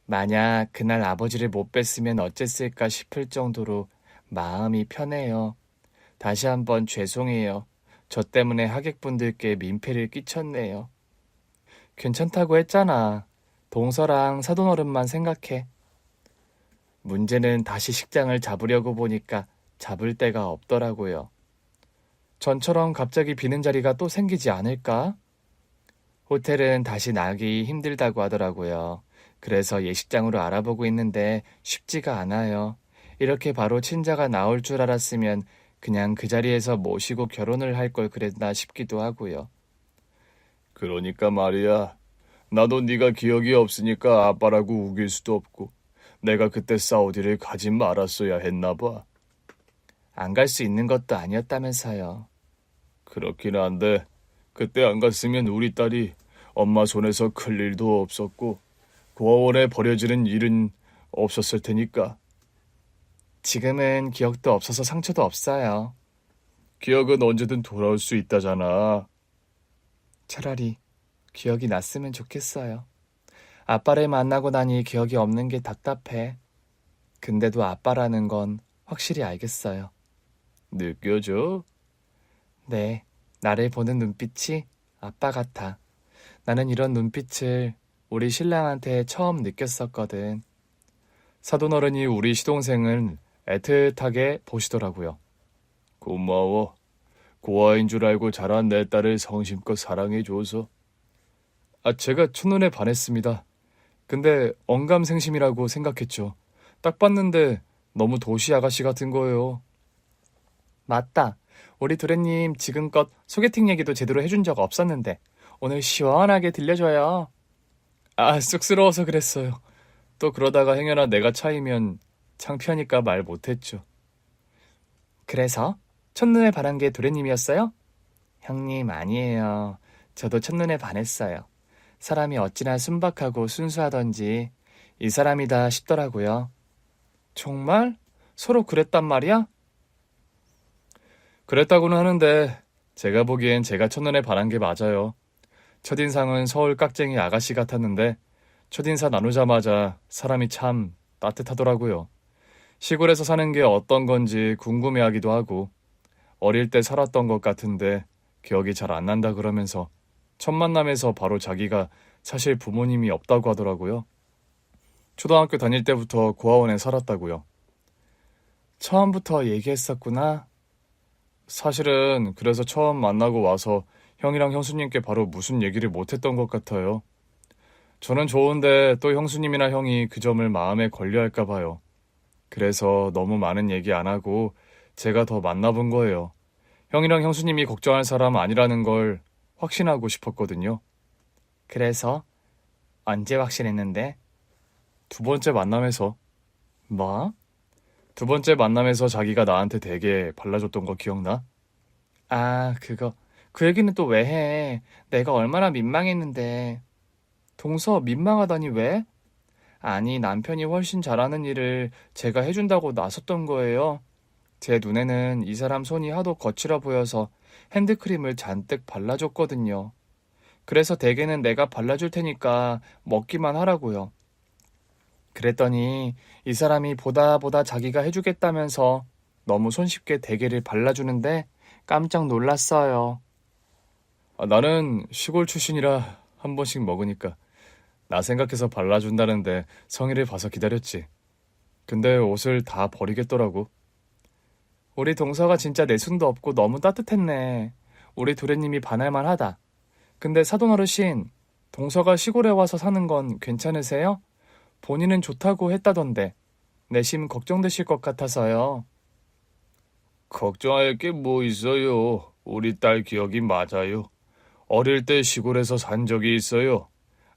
만약 그날 아버지를 못 뵀으면 어쨌을까 싶을 정도로 마음이 편해요. 다시 한번 죄송해요. 저 때문에 하객분들께 민폐를 끼쳤네요. 괜찮다고 했잖아. 동서랑 사돈어른만 생각해. 문제는 다시 식장을 잡으려고 보니까 잡을 데가 없더라고요. 전처럼 갑자기 비는 자리가 또 생기지 않을까? 호텔은 다시 나기 힘들다고 하더라고요. 그래서 예식장으로 알아보고 있는데 쉽지가 않아요. 이렇게 바로 친자가 나올 줄 알았으면 그냥 그 자리에서 모시고 결혼을 할 걸 그랬나 싶기도 하고요. 그러니까 말이야. 나도 네가 기억이 없으니까 아빠라고 우길 수도 없고 내가 그때 사우디를 가지 말았어야 했나 봐. 안 갈 수 있는 것도 아니었다면서요. 그렇긴 한데 그때 안 갔으면 우리 딸이 엄마 손에서 클 일도 없었고 고아원에 버려지는 일은 없었을 테니까. 지금은 기억도 없어서 상처도 없어요. 기억은 언제든 돌아올 수 있다잖아. 차라리 기억이 났으면 좋겠어요. 아빠를 만나고 나니 기억이 없는 게 답답해. 근데도 아빠라는 건 확실히 알겠어요. 느껴져? 네, 나를 보는 눈빛이 아빠 같아. 나는 이런 눈빛을 우리 신랑한테 처음 느꼈었거든. 사돈어른이 우리 시동생을 애틋하게 보시더라고요. 고마워. 고아인 줄 알고 자란 내 딸을 성심껏 사랑해줘서. 제가 첫눈에 반했습니다. 근데 언감생심이라고 생각했죠. 딱 봤는데 너무 도시 아가씨 같은 거예요. 맞다. 우리 도련님 지금껏 소개팅 얘기도 제대로 해준 적 없었는데 오늘 시원하게 들려줘요. 쑥스러워서 그랬어요. 또 그러다가 행여나 내가 차이면 창피하니까 말 못했죠. 그래서 첫눈에 반한 게 도련님이었어요? 형님 아니에요. 저도 첫눈에 반했어요. 사람이 어찌나 순박하고 순수하던지 이 사람이다 싶더라고요. 정말? 서로 그랬단 말이야? 그랬다고는 하는데 제가 보기엔 제가 첫눈에 반한 게 맞아요. 첫인상은 서울 깍쟁이 아가씨 같았는데 첫인사 나누자마자 사람이 참 따뜻하더라고요. 시골에서 사는 게 어떤 건지 궁금해하기도 하고 어릴 때 살았던 것 같은데 기억이 잘 안 난다 그러면서 첫 만남에서 바로 자기가 사실 부모님이 없다고 하더라고요. 초등학교 다닐 때부터 고아원에 살았다고요. 처음부터 얘기했었구나. 사실은 그래서 처음 만나고 와서 형이랑 형수님께 바로 무슨 얘기를 못했던 것 같아요. 저는 좋은데 또 형수님이나 형이 그 점을 마음에 걸려할까 봐요. 그래서 너무 많은 얘기 안 하고 제가 더 만나본 거예요. 형이랑 형수님이 걱정할 사람 아니라는 걸 확신하고 싶었거든요. 그래서 언제 확신했는데? 두 번째 만남에서. 뭐? 두 번째 만남에서 자기가 나한테 되게 발라줬던 거 기억나? 그거. 그 얘기는 또 왜 해? 내가 얼마나 민망했는데. 동서 민망하다니 왜? 아니, 남편이 훨씬 잘하는 일을 제가 해준다고 나섰던 거예요. 제 눈에는 이 사람 손이 하도 거칠어 보여서 핸드크림을 잔뜩 발라줬거든요. 그래서 대개는 내가 발라줄 테니까 먹기만 하라고요. 그랬더니 이 사람이 보다 자기가 해주겠다면서 너무 손쉽게 대게를 발라주는데 깜짝 놀랐어요. 나는 시골 출신이라 한 번씩 먹으니까 나 생각해서 발라준다는데 성의를 봐서 기다렸지. 근데 옷을 다 버리겠더라고. 우리 동서가 진짜 내숭도 없고 너무 따뜻했네. 우리 도련님이 반할만 하다. 근데 사돈 어르신, 동서가 시골에 와서 사는 건 괜찮으세요? 본인은 좋다고 했다던데 내심 걱정되실 것 같아서요. 걱정할 게 뭐 있어요. 우리 딸 기억이 맞아요. 어릴 때 시골에서 산 적이 있어요.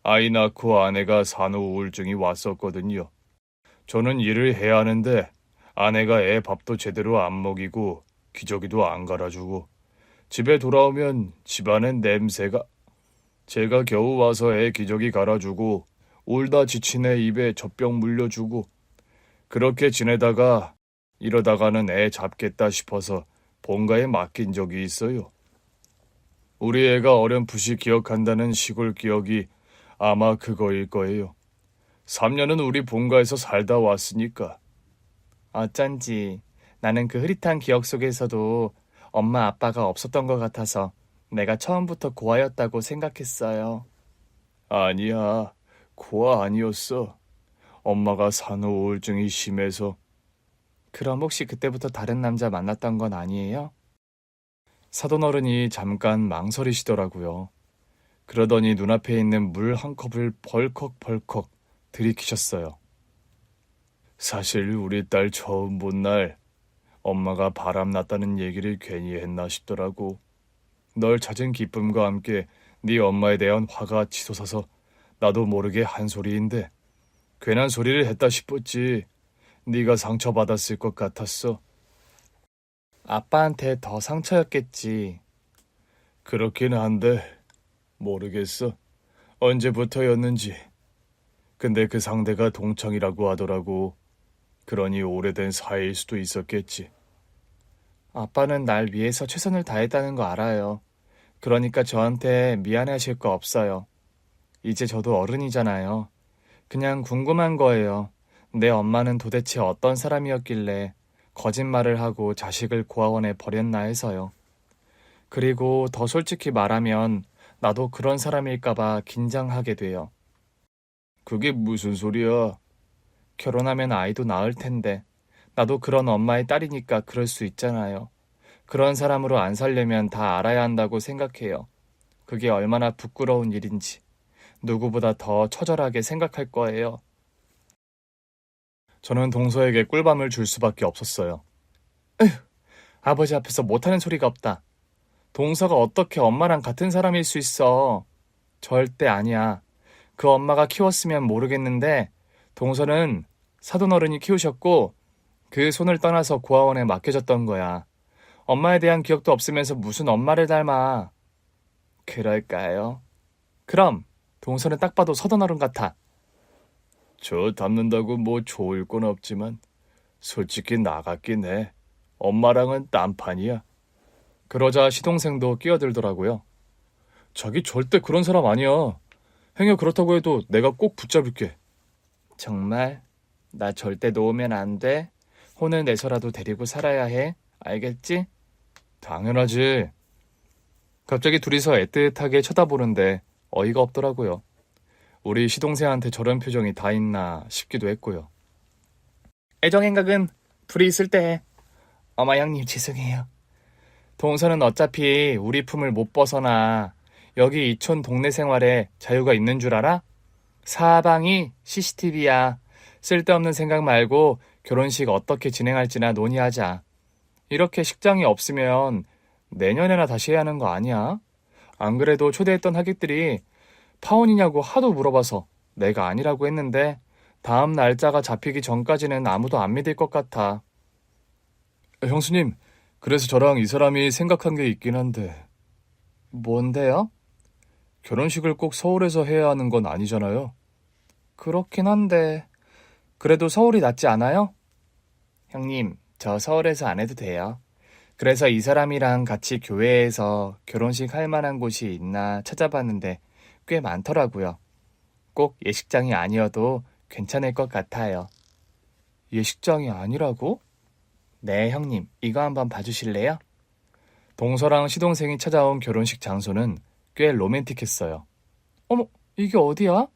아이 낳고 아내가 산후 우울증이 왔었거든요. 저는 일을 해야 하는데 아내가 애 밥도 제대로 안 먹이고 기저귀도 안 갈아주고 집에 돌아오면 집안엔 냄새가. 제가 겨우 와서 애 기저귀 갈아주고 울다 지친 애 입에 젖병 물려주고 그렇게 지내다가 이러다가는 애 잡겠다 싶어서 본가에 맡긴 적이 있어요. 우리 애가 어렴풋이 기억한다는 시골 기억이 아마 그거일 거예요. 3년은 우리 본가에서 살다 왔으니까. 어쩐지 나는 그 흐릿한 기억 속에서도 엄마 아빠가 없었던 것 같아서 내가 처음부터 고아였다고 생각했어요. 아니야, 고아 아니었어. 엄마가 산후 우울증이 심해서. 그럼 혹시 그때부터 다른 남자 만났던 건 아니에요? 사돈어른이 잠깐 망설이시더라고요. 그러더니 눈앞에 있는 물 한 컵을 벌컥벌컥 들이키셨어요. 사실 우리 딸 처음 본 날 엄마가 바람났다는 얘기를 괜히 했나 싶더라고. 널 찾은 기쁨과 함께 네 엄마에 대한 화가 치솟아서 나도 모르게 한 소리인데 괜한 소리를 했다 싶었지. 네가 상처받았을 것 같았어. 아빠한테 더 상처였겠지. 그렇긴 한데 모르겠어. 언제부터였는지. 근데 그 상대가 동창이라고 하더라고. 그러니 오래된 사이일 수도 있었겠지. 아빠는 날 위해서 최선을 다했다는 거 알아요. 그러니까 저한테 미안해하실 거 없어요. 이제 저도 어른이잖아요. 그냥 궁금한 거예요. 내 엄마는 도대체 어떤 사람이었길래 거짓말을 하고 자식을 고아원에 버렸나 해서요. 그리고 더 솔직히 말하면 나도 그런 사람일까봐 긴장하게 돼요. 그게 무슨 소리야? 결혼하면 아이도 낳을 텐데 나도 그런 엄마의 딸이니까 그럴 수 있잖아요. 그런 사람으로 안 살려면 다 알아야 한다고 생각해요. 그게 얼마나 부끄러운 일인지 누구보다 더 처절하게 생각할 거예요. 저는 동서에게 꿀밤을 줄 수밖에 없었어요. 에휴, 아버지 앞에서 못하는 소리가 없다. 동서가 어떻게 엄마랑 같은 사람일 수 있어? 절대 아니야. 그 엄마가 키웠으면 모르겠는데 동서는 사돈어른이 키우셨고 그 손을 떠나서 고아원에 맡겨졌던 거야. 엄마에 대한 기억도 없으면서 무슨 엄마를 닮아. 그럴까요? 그럼 동서는 딱 봐도 서던어른 같아. 저 닮는다고 뭐 좋을 건 없지만 솔직히 나 같긴 해. 엄마랑은 딴판이야. 그러자 시동생도 끼어들더라고요. 자기 절대 그런 사람 아니야. 행여 그렇다고 해도 내가 꼭 붙잡을게. 정말? 나 절대 놓으면 안 돼. 혼을 내서라도 데리고 살아야 해. 알겠지? 당연하지. 갑자기 둘이서 애틋하게 쳐다보는데 어이가 없더라고요. 우리 시동생한테 저런 표정이 다 있나 싶기도 했고요. 애정행각은 둘이 있을 때 해. 어머 형님 죄송해요. 동서는 어차피 우리 품을 못 벗어나. 여기 이촌 동네 생활에 자유가 있는 줄 알아? 사방이 CCTV야. 쓸데없는 생각 말고 결혼식 어떻게 진행할지나 논의하자. 이렇게 식장이 없으면 내년에나 다시 해야 하는 거 아니야? 안 그래도 초대했던 하객들이 파혼이냐고 하도 물어봐서 내가 아니라고 했는데 다음 날짜가 잡히기 전까지는 아무도 안 믿을 것 같아. 형수님, 그래서 저랑 이 사람이 생각한 게 있긴 한데. 뭔데요? 결혼식을 꼭 서울에서 해야 하는 건 아니잖아요. 그렇긴 한데 그래도 서울이 낫지 않아요? 형님, 저 서울에서 안 해도 돼요. 그래서 이 사람이랑 같이 교회에서 결혼식 할 만한 곳이 있나 찾아봤는데 꽤 많더라고요. 꼭 예식장이 아니어도 괜찮을 것 같아요. 예식장이 아니라고? 네, 형님. 이거 한번 봐주실래요? 동서랑 시동생이 찾아온 결혼식 장소는 꽤 로맨틱했어요. 어머, 이게 어디야?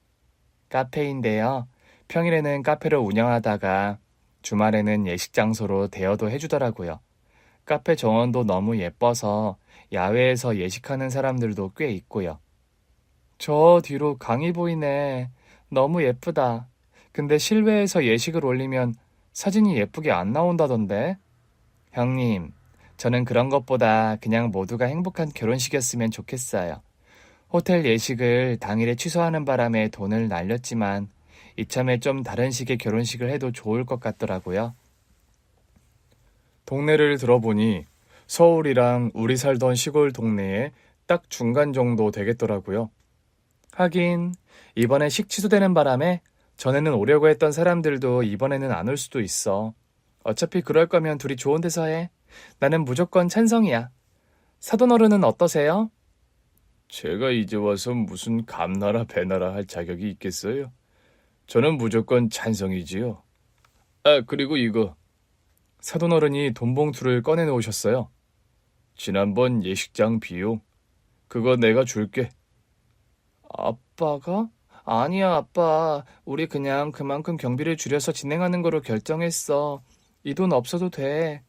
카페인데요. 평일에는 카페를 운영하다가 주말에는 예식 장소로 대여도 해주더라고요. 카페 정원도 너무 예뻐서 야외에서 예식하는 사람들도 꽤 있고요. 저 뒤로 강이 보이네. 너무 예쁘다. 근데 실외에서 예식을 올리면 사진이 예쁘게 안 나온다던데? 형님, 저는 그런 것보다 그냥 모두가 행복한 결혼식이었으면 좋겠어요. 호텔 예식을 당일에 취소하는 바람에 돈을 날렸지만 이참에 좀 다른 식의 결혼식을 해도 좋을 것 같더라고요. 동네를 들어보니 서울이랑 우리 살던 시골 동네에 딱 중간 정도 되겠더라고요. 하긴 이번에 식 취소되는 바람에 전에는 오려고 했던 사람들도 이번에는 안 올 수도 있어. 어차피 그럴 거면 둘이 좋은 데서 해. 나는 무조건 찬성이야. 사돈어른은 어떠세요? 제가 이제 와서 무슨 감나라 배나라 할 자격이 있겠어요? 저는 무조건 찬성이지요. 아, 그리고 이거. 사돈어른이 돈 봉투를 꺼내놓으셨어요. 지난번 예식장 비용. 그거 내가 줄게. 아빠가? 아니야, 아빠. 우리 그냥 그만큼 경비를 줄여서 진행하는 거로 결정했어. 이 돈 없어도 돼.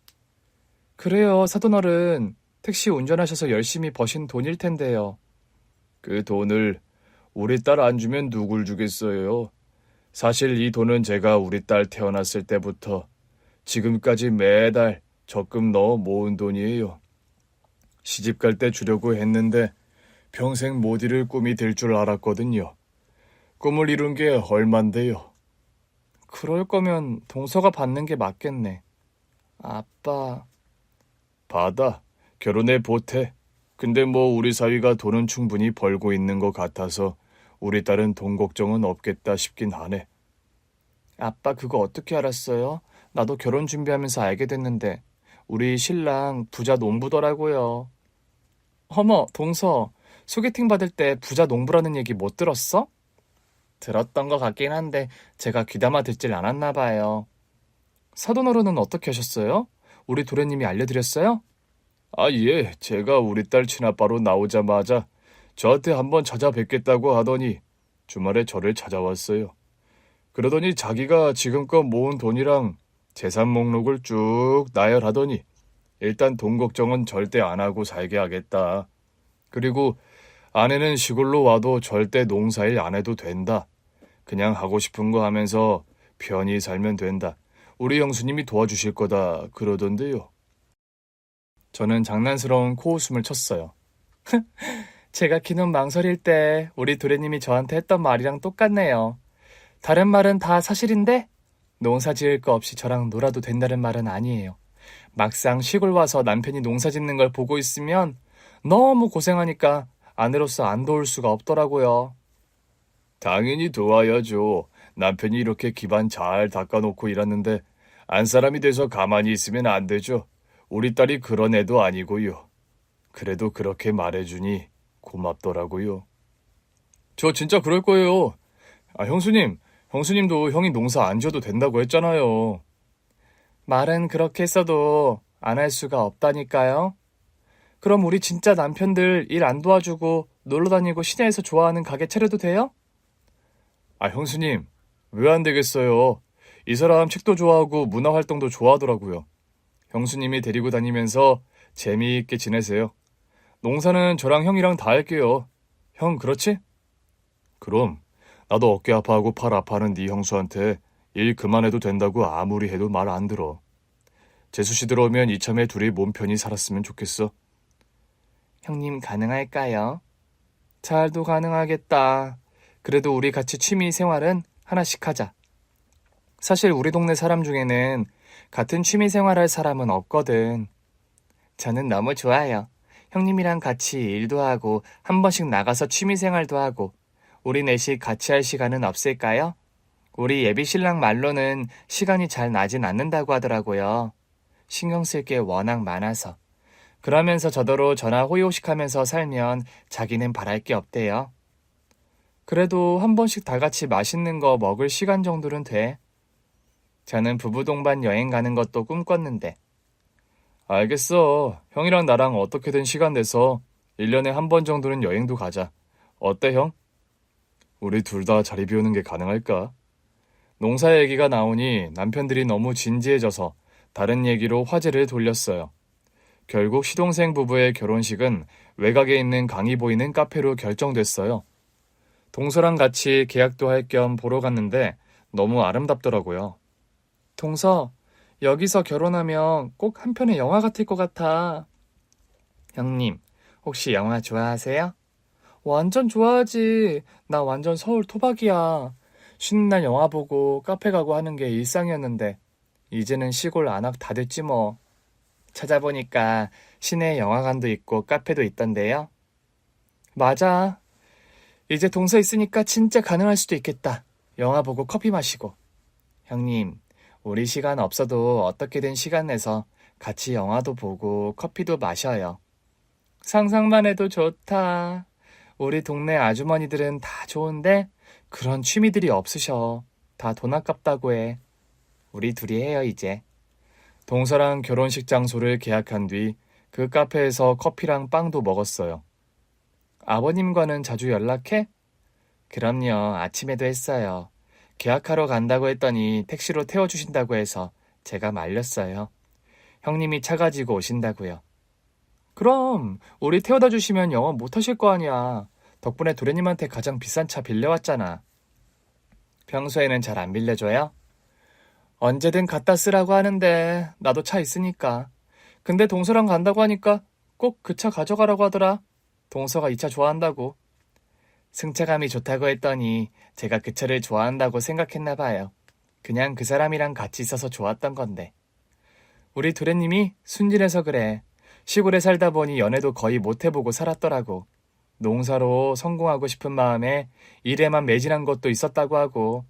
그래요, 사돈어른. 택시 운전하셔서 열심히 버신 돈일 텐데요. 그 돈을 우리 딸 안 주면 누굴 주겠어요? 사실 이 돈은 제가 우리 딸 태어났을 때부터 지금까지 매달 적금 넣어 모은 돈이에요. 시집 갈 때 주려고 했는데 평생 못 이룰 꿈이 될 줄 알았거든요. 꿈을 이룬 게 얼만데요. 그럴 거면 동서가 받는 게 맞겠네. 아빠. 받아. 결혼해 보태. 근데 뭐 우리 사위가 돈은 충분히 벌고 있는 것 같아서 우리 딸은 돈 걱정은 없겠다 싶긴 하네. 아빠 그거 어떻게 알았어요? 나도 결혼 준비하면서 알게 됐는데 우리 신랑 부자 농부더라고요. 어머, 동서. 소개팅 받을 때 부자 농부라는 얘기 못 들었어? 들었던 것 같긴 한데 제가 귀담아 듣질 않았나 봐요. 사돈어른은 어떻게 하셨어요? 우리 도련님이 알려드렸어요? 아, 예. 제가 우리 딸 친아빠로 나오자마자 저한테 한번 찾아뵙겠다고 하더니 주말에 저를 찾아왔어요. 그러더니 자기가 지금껏 모은 돈이랑 재산 목록을 쭉 나열하더니 일단 돈 걱정은 절대 안 하고 살게 하겠다. 그리고 아내는 시골로 와도 절대 농사일 안 해도 된다. 그냥 하고 싶은 거 하면서 편히 살면 된다. 우리 형수님이 도와주실 거다 그러던데요. 저는 장난스러운 코웃음을 쳤어요. 제가 기는 망설일 때 우리 도련님이 저한테 했던 말이랑 똑같네요. 다른 말은 다 사실인데 농사 지을 거 없이 저랑 놀아도 된다는 말은 아니에요. 막상 시골 와서 남편이 농사 짓는 걸 보고 있으면 너무 고생하니까 아내로서 안 도울 수가 없더라고요. 당연히 도와야죠. 남편이 이렇게 기반 잘 닦아놓고 일하는데 안 사람이 돼서 가만히 있으면 안 되죠. 우리 딸이 그런 애도 아니고요. 그래도 그렇게 말해주니 고맙더라고요. 저 진짜 그럴 거예요. 아, 형수님도 형이 농사 안 지어도 된다고 했잖아요. 말은 그렇게 했어도 안 할 수가 없다니까요. 그럼 우리 진짜 남편들 일 안 도와주고 놀러 다니고 시내에서 좋아하는 가게 차려도 돼요? 아, 형수님, 왜 안 되겠어요? 이 사람 책도 좋아하고 문화 활동도 좋아하더라고요. 형수님이 데리고 다니면서 재미있게 지내세요. 농사는 저랑 형이랑 다 할게요. 형, 그렇지? 그럼 나도 어깨 아파하고 팔 아파하는 네 형수한테 일 그만해도 된다고 아무리 해도 말 안 들어. 재수씨 들어오면 이참에 둘이 몸 편히 살았으면 좋겠어. 형님 가능할까요? 잘도 가능하겠다. 그래도 우리 같이 취미 생활은 하나씩 하자. 사실 우리 동네 사람 중에는 같은 취미 생활할 사람은 없거든. 저는 너무 좋아요. 형님이랑 같이 일도 하고 한 번씩 나가서 취미 생활도 하고 우리 넷이 같이 할 시간은 없을까요? 우리 예비 신랑 말로는 시간이 잘 나진 않는다고 하더라고요. 신경 쓸 게 워낙 많아서. 그러면서 저더러 전화 호의호식하면서 살면 자기는 바랄 게 없대요. 그래도 한 번씩 다 같이 맛있는 거 먹을 시간 정도는 돼. 저는 부부 동반 여행 가는 것도 꿈꿨는데. 알겠어. 형이랑 나랑 어떻게든 시간 내서 1년에 한 번 정도는 여행도 가자. 어때, 형? 우리 둘 다 자리 비우는 게 가능할까? 농사 얘기가 나오니 남편들이 너무 진지해져서 다른 얘기로 화제를 돌렸어요. 결국 시동생 부부의 결혼식은 외곽에 있는 강이 보이는 카페로 결정됐어요. 동서랑 같이 계약도 할 겸 보러 갔는데 너무 아름답더라고요. 동서, 여기서 결혼하면 꼭 한 편의 영화 같을 것 같아. 형님, 혹시 영화 좋아하세요? 완전 좋아하지. 나 완전 서울 토박이야. 쉬는 날 영화 보고 카페 가고 하는 게 일상이었는데 이제는 시골 안악 다 됐지 뭐. 찾아보니까 시내에 영화관도 있고 카페도 있던데요. 맞아. 이제 동서 있으니까 진짜 가능할 수도 있겠다. 영화 보고 커피 마시고. 형님, 우리 시간 없어도 어떻게든 시간 내서 같이 영화도 보고 커피도 마셔요. 상상만 해도 좋다. 우리 동네 아주머니들은 다 좋은데 그런 취미들이 없으셔. 다 돈 아깝다고 해. 우리 둘이 해요 이제. 동서랑 결혼식 장소를 계약한 뒤 그 카페에서 커피랑 빵도 먹었어요. 아버님과는 자주 연락해? 그럼요. 아침에도 했어요. 계약하러 간다고 했더니 택시로 태워주신다고 해서 제가 말렸어요. 형님이 차 가지고 오신다고요. 그럼 우리 태워다 주시면 영어 못하실 거 아니야. 덕분에 도련님한테 가장 비싼 차 빌려왔잖아. 평소에는 잘 안 빌려줘요? 언제든 갖다 쓰라고 하는데 나도 차 있으니까. 근데 동서랑 간다고 하니까 꼭 그 차 가져가라고 하더라. 동서가 이 차 좋아한다고. 승차감이 좋다고 했더니 제가 그 차를 좋아한다고 생각했나 봐요. 그냥 그 사람이랑 같이 있어서 좋았던 건데. 우리 도련님이 순진해서 그래. 시골에 살다 보니 연애도 거의 못 해보고 살았더라고. 농사로 성공하고 싶은 마음에 일에만 매진한 것도 있었다고 하고.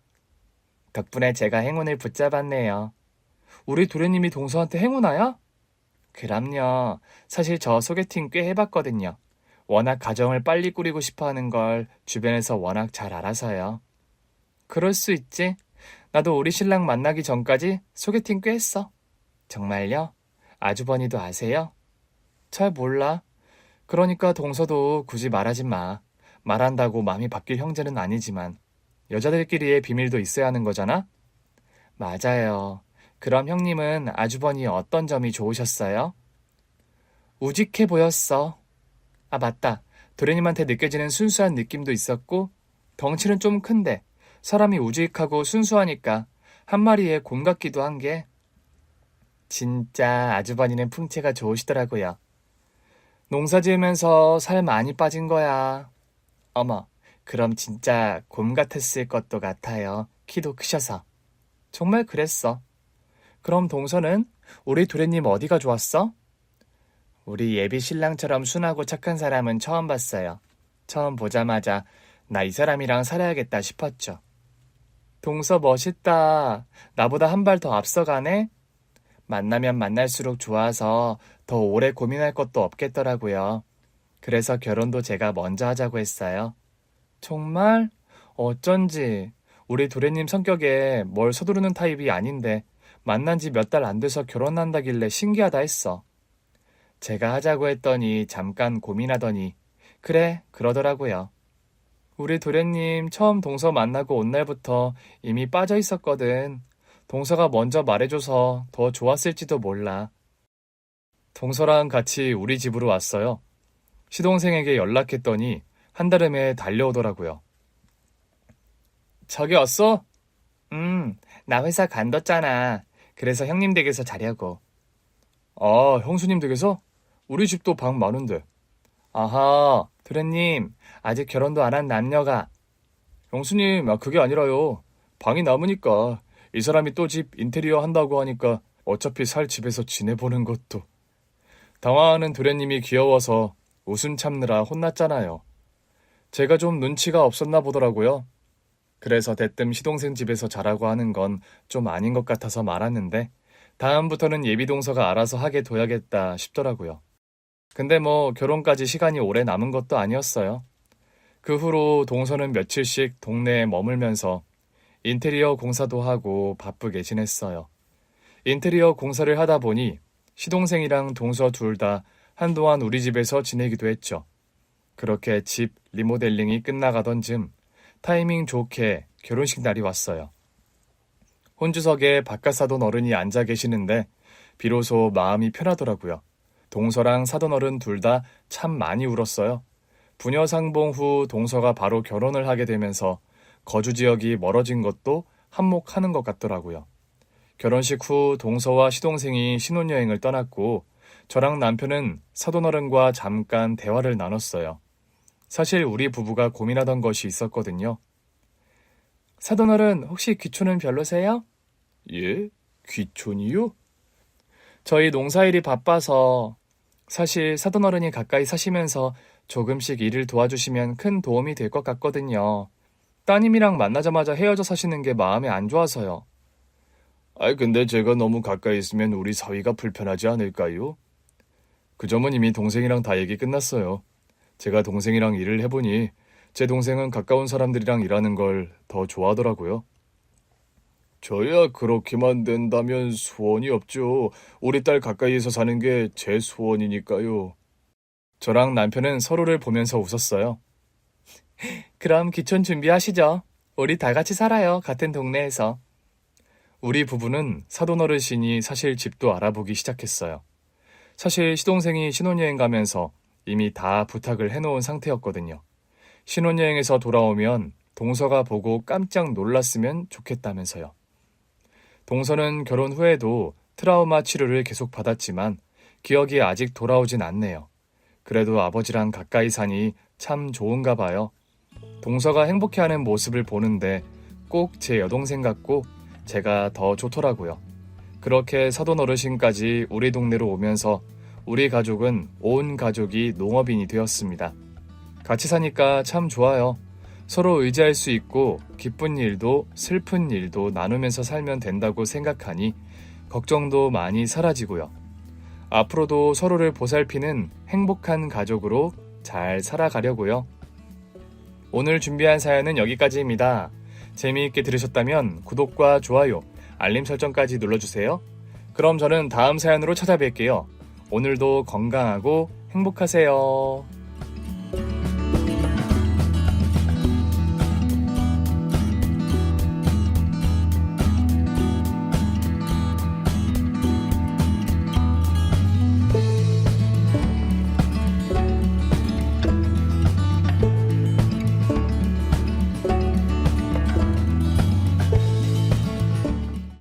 덕분에 제가 행운을 붙잡았네요. 우리 도련님이 동서한테 행운아야? 그럼요. 사실 저 소개팅 꽤 해봤거든요. 워낙 가정을 빨리 꾸리고 싶어 하는 걸 주변에서 워낙 잘 알아서요. 그럴 수 있지. 나도 우리 신랑 만나기 전까지 소개팅 꽤 했어. 정말요? 아주버니도 아세요? 잘 몰라. 그러니까 동서도 굳이 말하지 마. 말한다고 마음이 바뀔 형제는 아니지만 여자들끼리의 비밀도 있어야 하는 거잖아? 맞아요. 그럼 형님은 아주버니 어떤 점이 좋으셨어요? 우직해 보였어. 아, 맞다. 도련님한테 느껴지는 순수한 느낌도 있었고 덩치는 좀 큰데 사람이 우직하고 순수하니까 한 마리의 곰 같기도 한 게. 진짜 아주버니는 풍채가 좋으시더라고요. 농사 지으면서 살 많이 빠진 거야. 어머, 그럼 진짜 곰 같았을 것도 같아요. 키도 크셔서. 정말 그랬어. 그럼 동서는 우리 도련님 어디가 좋았어? 우리 예비 신랑처럼 순하고 착한 사람은 처음 봤어요. 처음 보자마자 나 이 사람이랑 살아야겠다 싶었죠. 동서 멋있다. 나보다 한 발 더 앞서가네? 만나면 만날수록 좋아서 더 오래 고민할 것도 없겠더라고요. 그래서 결혼도 제가 먼저 하자고 했어요. 정말? 어쩐지. 우리 도련님 성격에 뭘 서두르는 타입이 아닌데 만난 지 몇 달 안 돼서 결혼한다길래 신기하다 했어. 제가 하자고 했더니 잠깐 고민하더니 그래, 그러더라고요. 우리 도련님 처음 동서 만나고 온 날부터 이미 빠져 있었거든. 동서가 먼저 말해줘서 더 좋았을지도 몰라. 동서랑 같이 우리 집으로 왔어요. 시동생에게 연락했더니 한달음에 달려오더라고요. 저기 왔어? 나 회사 간뒀잖아. 그래서 형님 댁에서 자려고. 아, 형수님 댁에서? 우리 집도 방 많은데. 아하, 도련님, 아직 결혼도 안 한 남녀가. 형수님, 그게 아니라요. 방이 남으니까 이 사람이 또 집 인테리어 한다고 하니까 어차피 살 집에서 지내보는 것도. 당황하는 도련님이 귀여워서 웃음 참느라 혼났잖아요. 제가 좀 눈치가 없었나 보더라고요. 그래서 대뜸 시동생 집에서 자라고 하는 건 좀 아닌 것 같아서 말았는데 다음부터는 예비동서가 알아서 하게 둬야겠다 싶더라고요. 근데 뭐 결혼까지 시간이 오래 남은 것도 아니었어요. 그 후로 동서는 며칠씩 동네에 머물면서 인테리어 공사도 하고 바쁘게 지냈어요. 인테리어 공사를 하다 보니 시동생이랑 동서 둘 다 한동안 우리 집에서 지내기도 했죠. 그렇게 집 리모델링이 끝나가던 즈음 타이밍 좋게 결혼식 날이 왔어요. 혼주석에 바깥사돈 어른이 앉아 계시는데 비로소 마음이 편하더라고요. 동서랑 사돈어른 둘 다 참 많이 울었어요. 부녀 상봉 후 동서가 바로 결혼을 하게 되면서 거주 지역이 멀어진 것도 한몫하는 것 같더라고요. 결혼식 후 동서와 시동생이 신혼여행을 떠났고 저랑 남편은 사돈어른과 잠깐 대화를 나눴어요. 사실 우리 부부가 고민하던 것이 있었거든요. 사돈어른, 혹시 귀촌은 별로세요? 예? 귀촌이요? 저희 농사일이 바빠서 사실 사돈어른이 가까이 사시면서 조금씩 일을 도와주시면 큰 도움이 될 것 같거든요. 따님이랑 만나자마자 헤어져 사시는 게 마음에 안 좋아서요. 근데 제가 너무 가까이 있으면 우리 사위가 불편하지 않을까요? 그 점은 이미 동생이랑 다 얘기 끝났어요. 제가 동생이랑 일을 해보니 제 동생은 가까운 사람들이랑 일하는 걸 더 좋아하더라고요. 저야 그렇게만 된다면 소원이 없죠. 우리 딸 가까이에서 사는 게 제 소원이니까요. 저랑 남편은 서로를 보면서 웃었어요. 그럼 귀촌 준비하시죠. 우리 다 같이 살아요. 같은 동네에서. 우리 부부는 사돈어르신이 사실 집도 알아보기 시작했어요. 사실 시동생이 신혼여행 가면서 이미 다 부탁을 해놓은 상태였거든요. 신혼여행에서 돌아오면 동서가 보고 깜짝 놀랐으면 좋겠다면서요. 동서는 결혼 후에도 트라우마 치료를 계속 받았지만 기억이 아직 돌아오진 않네요. 그래도 아버지랑 가까이 사니 참 좋은가 봐요. 동서가 행복해하는 모습을 보는데 꼭 제 여동생 같고 제가 더 좋더라고요. 그렇게 사돈 어르신까지 우리 동네로 오면서 우리 가족은 온 가족이 농업인이 되었습니다. 같이 사니까 참 좋아요. 서로 의지할 수 있고 기쁜 일도 슬픈 일도 나누면서 살면 된다고 생각하니 걱정도 많이 사라지고요. 앞으로도 서로를 보살피는 행복한 가족으로 잘 살아가려고요. 오늘 준비한 사연은 여기까지입니다. 재미있게 들으셨다면 구독과 좋아요, 알림 설정까지 눌러주세요. 그럼 저는 다음 사연으로 찾아뵐게요. 오늘도 건강하고 행복하세요.